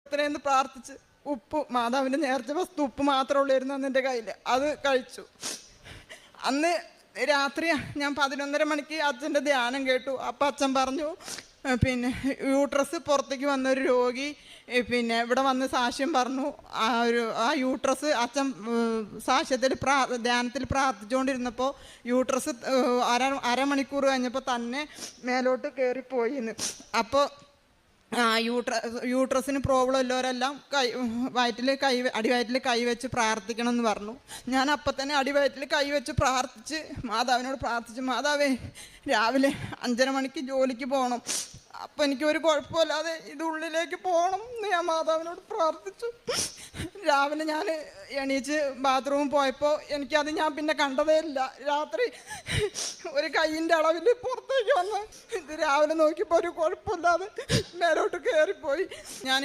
ഇത്രയെന്ന് പ്രാർത്ഥിച്ച് ഉപ്പ് മാതാവിൻ്റെ നേർച്ച വസ്തു ഉപ്പ് മാത്രമേ ഉള്ളായിരുന്നു അന്ന് എൻ്റെ കയ്യിൽ. അത് കഴിച്ചു. അന്ന് രാത്രി ഞാൻ 11:30 മണിക്ക് അച്ഛൻ്റെ ധ്യാനം കേട്ടു. അപ്പം അച്ഛൻ പറഞ്ഞു, പിന്നെ യൂട്രസ് പുറത്തേക്ക് വന്നൊരു രോഗി പിന്നെ ഇവിടെ വന്ന് സാക്ഷ്യം പറഞ്ഞു. ആ യൂട്രസ് അച്ഛൻ സാക്ഷ്യത്തിൽ ധ്യാനത്തിൽ പ്രാർത്ഥിച്ചുകൊണ്ടിരുന്നപ്പോൾ യൂട്രസ് അരമണിക്കൂർ കഴിഞ്ഞപ്പോൾ തന്നെ മേലോട്ട് കയറിപ്പോയിന്ന്. അപ്പോൾ യൂട്രസിന് പ്രോബ്ലം ഉള്ളവരെല്ലാം അടിവയറ്റിൽ കൈവച്ച് പ്രാർത്ഥിക്കണം എന്ന് പറഞ്ഞു. ഞാൻ അപ്പം തന്നെ അടിവയറ്റിൽ കൈവച്ച് പ്രാർത്ഥിച്ച് മാതാവിനോട് പ്രാർത്ഥിച്ചു, മാതാവേ രാവിലെ 5:30 മണിക്ക് ജോലിക്ക് പോകണം, അപ്പം എനിക്കൊരു കുഴപ്പമില്ലാതെ ഇത് ഉള്ളിലേക്ക് പോകണം എന്ന് ഞാൻ മാതാവിനോട് പ്രാർത്ഥിച്ചു. രാവിലെ ഞാൻ എണീച്ച് ബാത്റൂമിൽ പോയപ്പോൾ എനിക്കത് ഞാൻ പിന്നെ കണ്ടതേ ഇല്ല. രാത്രി ഒരു കൈയിൻ്റെ അളവിൽ പുറത്തേക്ക് വന്ന് ഇത് രാവിലെ നോക്കിയപ്പോൾ ഒരു കുഴപ്പമില്ലാതെ മേലോട്ട് കയറിപ്പോയി. ഞാൻ